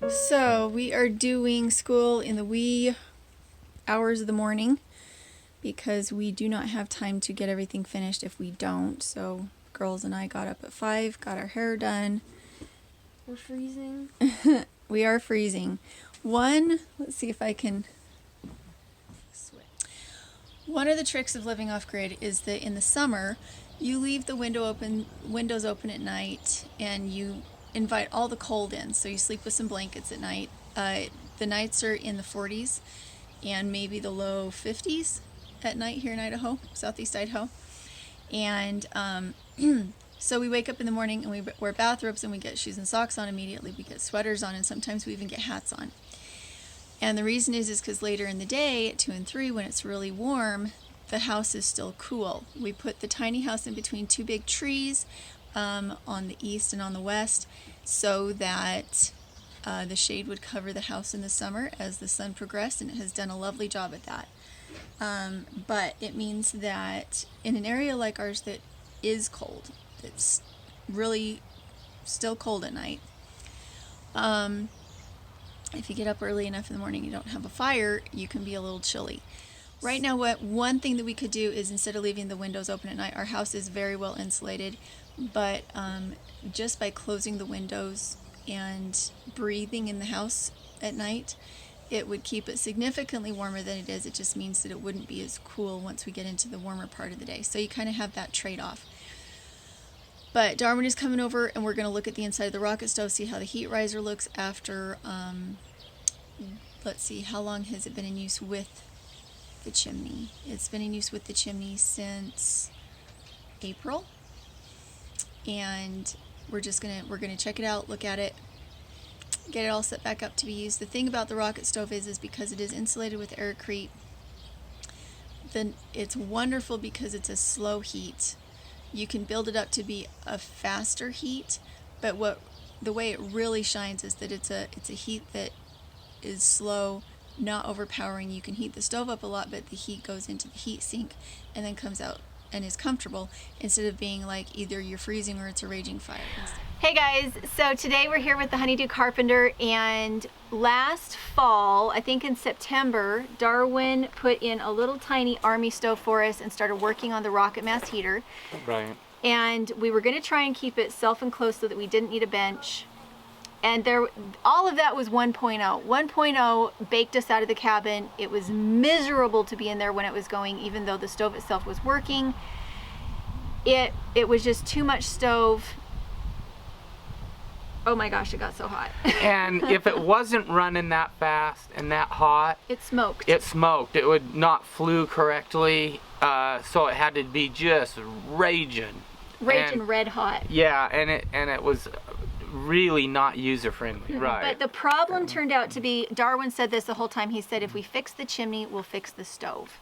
So we are doing school in the wee hours of the morning because we do not have time to get everything finished if we don't. So girls and I got up at 5, got our hair done. We're freezing. We are freezing. Let's see if I can... One of the tricks of living off grid is that in the summer, you leave the windows open at night, and you invite all the cold in. So you sleep with some blankets at night. The nights are in the 40s and maybe the low 50s at night here in Idaho, southeast Idaho. And so we wake up in the morning and we wear bathrobes and we get shoes and socks on immediately. We get sweaters on, and sometimes we even get hats on. And the reason is because later in the day at 2 and 3, when it's really warm, the house is still cool. We put the tiny house in between two big trees on the east and on the west, so that the shade would cover the house in the summer as the sun progressed, and it has done a lovely job at that. But it means that in an area like ours that is cold, it's really still cold at night, if you get up early enough in the morning, you don't have a fire, you can be a little chilly. Right now, one thing that we could do is, instead of leaving the windows open at night, our house is very well insulated, but just by closing the windows and breathing in the house at night, it would keep it significantly warmer than it is. It just means that it wouldn't be as cool once we get into the warmer part of the day. So you kind of have that trade-off. But Darwin is coming over, and we're going to look at the inside of the rocket stove, see how the heat riser looks after, let's see, how long has it been in use with the chimney? It's been in use with the chimney since April, and we're gonna check it out, look at it, get it all set back up to be used. The thing about the rocket stove is because it is insulated with aircrete, then it's wonderful because it's a slow heat. You can build it up to be a faster heat, but the way it really shines is that it's a heat that is slow, not overpowering. You can heat the stove up a lot, but the heat goes into the heat sink and then comes out and is comfortable, instead of being like either you're freezing or it's a raging fire. Hey guys, so today we're here with the Honeydew Carpenter, and last fall, I think in September, Darwin put in a little tiny army stove for us and started working on the rocket mass heater. Right. And we were going to try and keep it self-enclosed so that we didn't need a bench. And all of that was 1.0. 1.0 baked us out of the cabin. It was miserable to be in there when it was going, even though the stove itself was working. It was just too much stove. Oh my gosh, it got so hot. And if it wasn't running that fast and that hot, it smoked. It would not flue correctly, so it had to be just raging. Red hot. Yeah, and it was really not user friendly. Right. But the problem turned out to be, Darwin said this the whole time, he said if we fix the chimney, we'll fix the stove.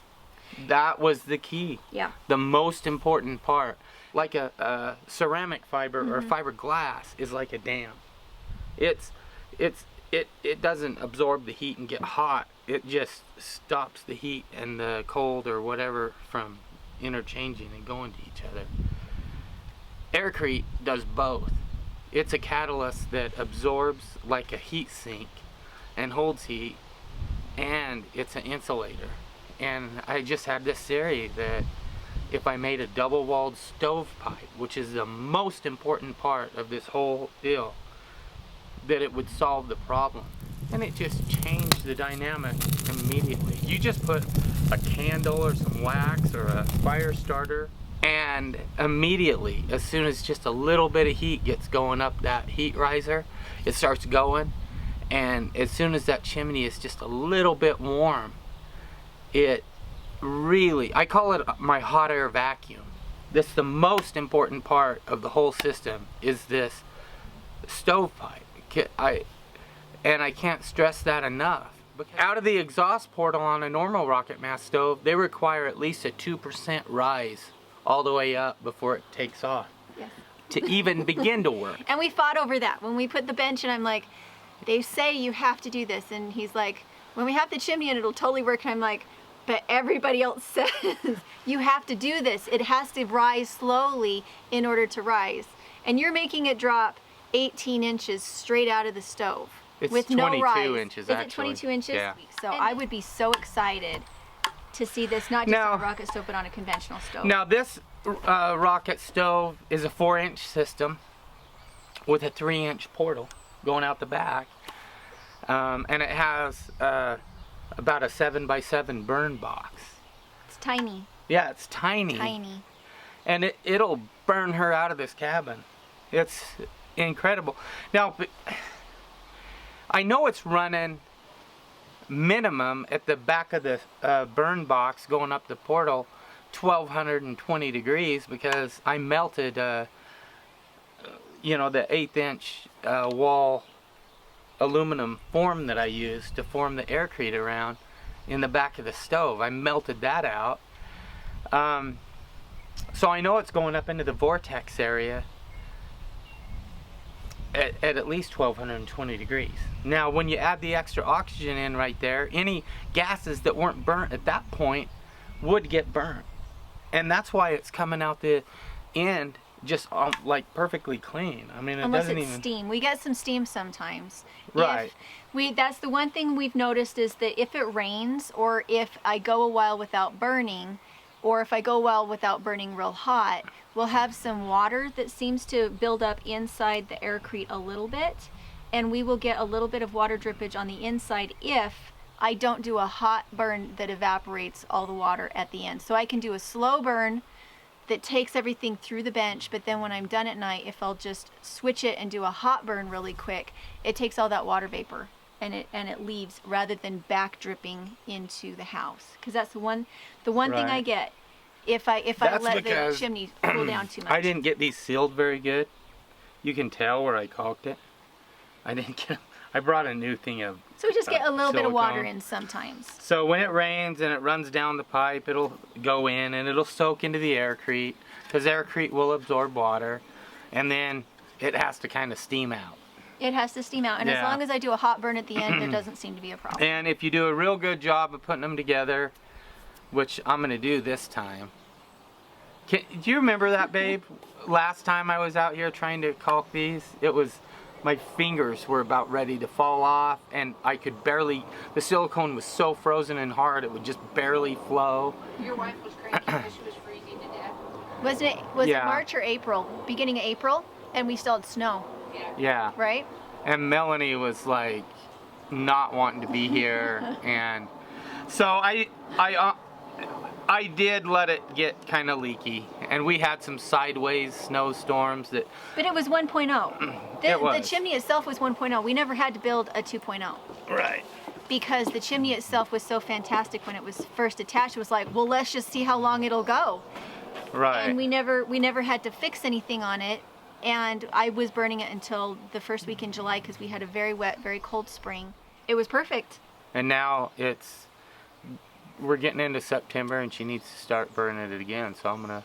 That was the key. Yeah. The most important part. Like a ceramic fiber or fiberglass is like a dam. It doesn't absorb the heat and get hot. It just stops the heat and the cold or whatever from interchanging and going to each other. Aircrete does both. It's a catalyst that absorbs like a heat sink and holds heat, and it's an insulator. And I just had this theory that if I made a double-walled stovepipe, which is the most important part of this whole deal, that it would solve the problem. And it just changed the dynamic immediately. You just put a candle or some wax or a fire starter, and immediately, as soon as just a little bit of heat gets going up that heat riser, it starts going. And as soon as that chimney is just a little bit warm, it really, I call it my hot air vacuum. That's the most important part of the whole system, is this stovepipe. I can't stress that enough. Out of the exhaust portal on a normal rocket mass stove, they require at least a 2% rise all the way up before it takes off. Yes. To even begin to work. And we fought over that. When we put the bench, and I'm like, they say you have to do this. And he's like, when we have the chimney and it'll totally work. And I'm like, but everybody else says you have to do this. It has to rise slowly in order to rise. And you're making it drop 18 inches straight out of the stove. It's with 22 no rise. inches, Is actually. it 22 inches? Yeah. So I would be so excited to see this not just Now- on a rocket stove, but on a conventional stove. Now this rocket stove is a 4-inch system with a 3-inch portal going out the back, and it has about a 7x7 burn box. It's tiny, Yeah, it's tiny. tiny. And it'll burn her out of this cabin. It's incredible. Now, I know it's running minimum at the back of the burn box going up the portal 1220 degrees because I melted you know, the 1/8 inch wall aluminum form that I used to form the aircrete around in the back of the stove. I melted that out. So I know it's going up into the vortex area at least 1220 degrees. Now when you add the extra oxygen in right there, any gases that weren't burnt at that point would get burnt. And that's why it's coming out the end just like perfectly clean. I mean, it Unless doesn't it's even... steam. We get some steam sometimes. Right. That's the one thing we've noticed is that if it rains or if I go a while without burning, or if I go a while without burning real hot, we'll have some water that seems to build up inside the aircrete a little bit, and we will get a little bit of water drippage on the inside if I don't do a hot burn that evaporates all the water at the end. So I can do a slow burn that takes everything through the bench, but then when I'm done at night, if I'll just switch it and do a hot burn really quick, it takes all that water vapor and it leaves rather than back dripping into the house. Because that's the one thing Right. I get if I That's let the because chimney cool down too much. I didn't get these sealed very good. You can tell where I caulked it. I brought a new thing of So we just get a little bit of water silicone. in sometimes. So when it rains and it runs down the pipe, it'll go in and it'll soak into the aircrete because aircrete will absorb water, and then it has to kind of steam out. It has to steam out, and as Yeah. long as I do a hot burn at the end, there doesn't seem to be a problem. And if you do a real good job of putting them together, which I'm going to do this time. Do you remember that, babe? Last time I was out here trying to caulk these, my fingers were about ready to fall off, and I could barely, the silicone was so frozen and hard, it would just barely flow. Your wife was crazy because she was freezing to death. Was it Yeah. March or April? Beginning of April, and we still had snow, Yeah. right? And Melanie was like not wanting to be here, and so I did let it get kind of leaky, and we had some sideways snowstorms that... But it was 1.0. It was. The chimney itself was 1.0. We never had to build a 2.0 Right. because the chimney itself was so fantastic when it was first attached. It was like, well, let's just see how long it'll go. Right. And we never had to fix anything on it. And I was burning it until the first week in July because we had a very wet, very cold spring. It was perfect. And now we're getting into September and she needs to start burning it again. So I'm gonna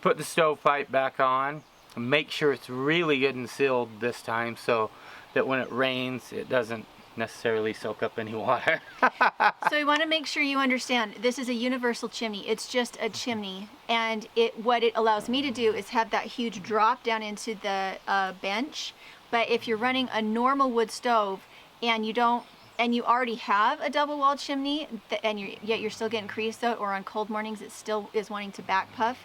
put the stovepipe back on, make sure it's really good and sealed this time so that when it rains it doesn't necessarily soak up any water. So we want to make sure you understand this is a universal chimney. It's just a chimney, and what it allows me to do is have that huge drop down into the bench. But if you're running a normal wood stove and you already have a double walled chimney yet you're still getting creosote, or on cold mornings it still is wanting to back puff,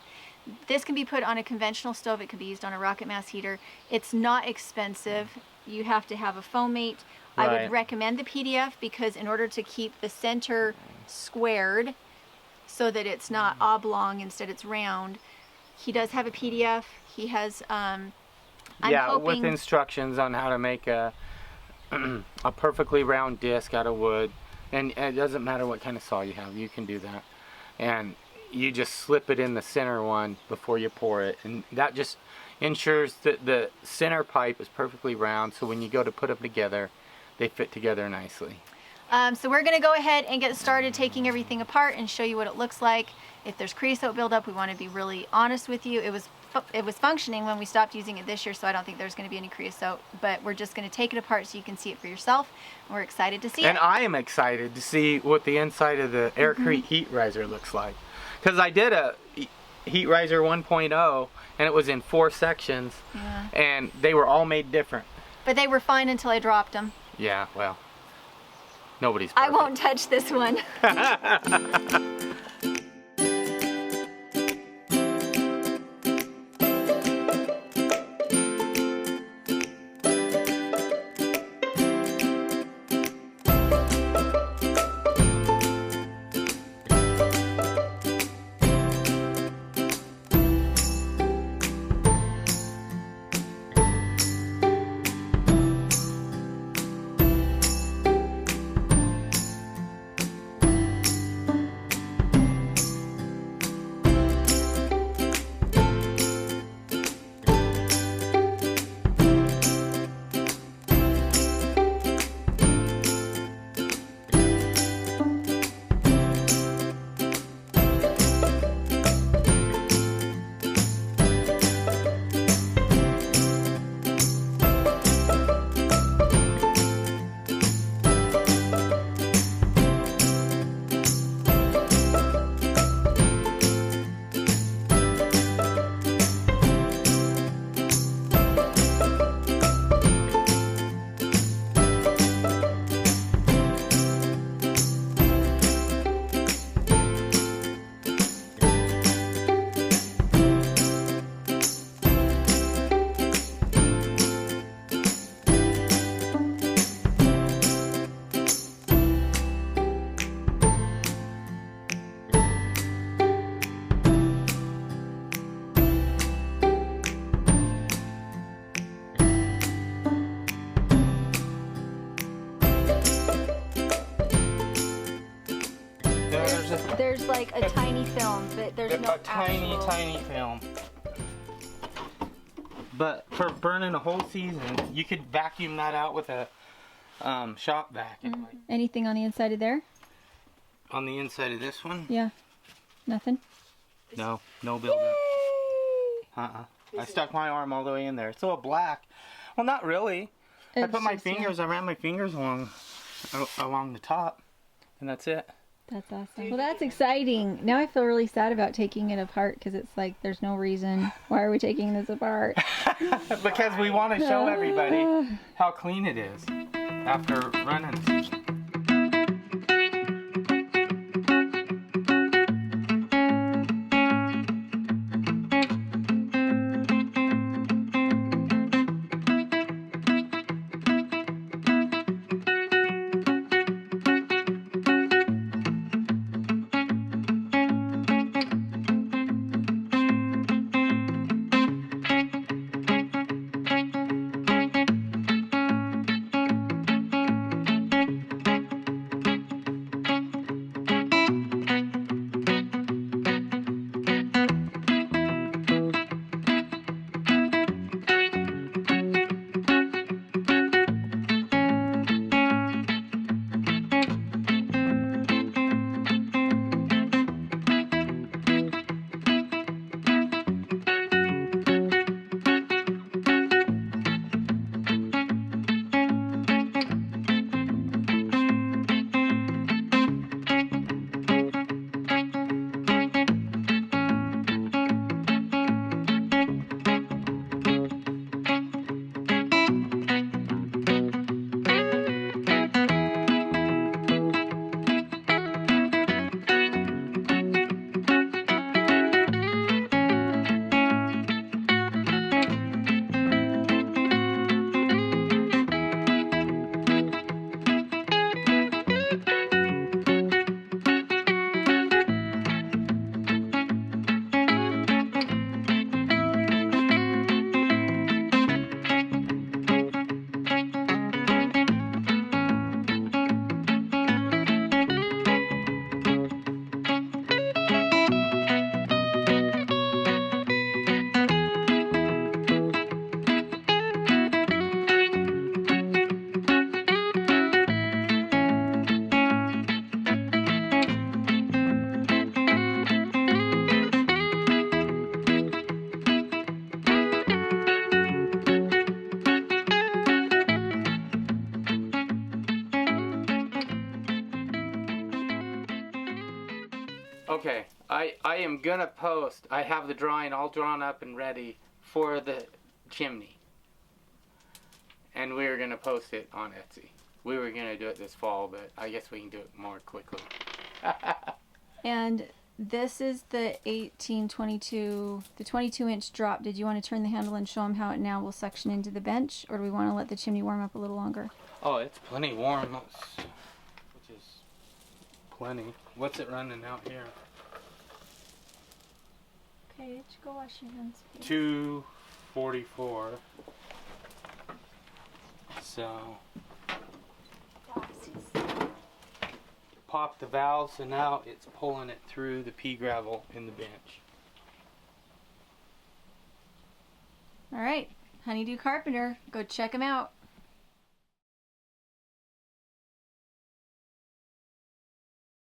this can be put on a conventional stove. It can be used on a rocket mass heater. It's not expensive. You have to have a foam mate. I Right. would recommend the PDF because in order to keep the center squared so that it's not oblong, instead it's round, he does have a PDF. He has I'm hoping with instructions on how to make a perfectly round disc out of wood, and it doesn't matter what kind of saw you have, you can do that, and you just slip it in the center one before you pour it, and that just ensures that the center pipe is perfectly round, so when you go to put them together they fit together nicely. So we're going to go ahead and get started taking everything apart and show you what it looks like. If there's creosote buildup, we want to be really honest with you. It was functioning when we stopped using it this year, so I don't think there's going to be any creosote, but we're just going to take it apart so you can see it for yourself. We're excited to see And it. I am excited to see what the inside of the aircrete heat riser looks like, because I did a heat riser 1.0 and it was in 4 sections, Yeah. and they were all made different. But they were fine until I dropped them. Yeah, well, nobody's I perfect. won't touch this one. There's like a tiny film, but there's no tiny film. But for burning a whole season, you could vacuum that out with a shop vac. Anything on the inside of there? On the inside of this one? Yeah. Nothing? No buildup. I stuck my arm all the way in there. It's all black. Well, not really. I put my fingers, I ran my fingers along the top, and that's it. That's awesome. Well, that's exciting. Now I feel really sad about taking it apart because it's like there's no reason. Why are we taking this apart? Because we want to show everybody how clean it is after running. Okay, I am gonna post. I have the drawing all drawn up and ready for the chimney. And we're gonna post it on Etsy. We were gonna do it this fall, but I guess we can do it more quickly. And this is the 1822, the 22-inch drop. Did you want to turn the handle and show them how it now will suction into the bench, or do we want to let the chimney warm up a little longer? Oh, it's plenty warm, which is plenty. What's it running out here? Okay, go wash your hands. 244. So pop the valve, so now it's pulling it through the pea gravel in the bench. All right, Honeydew Carpenter, go check him out.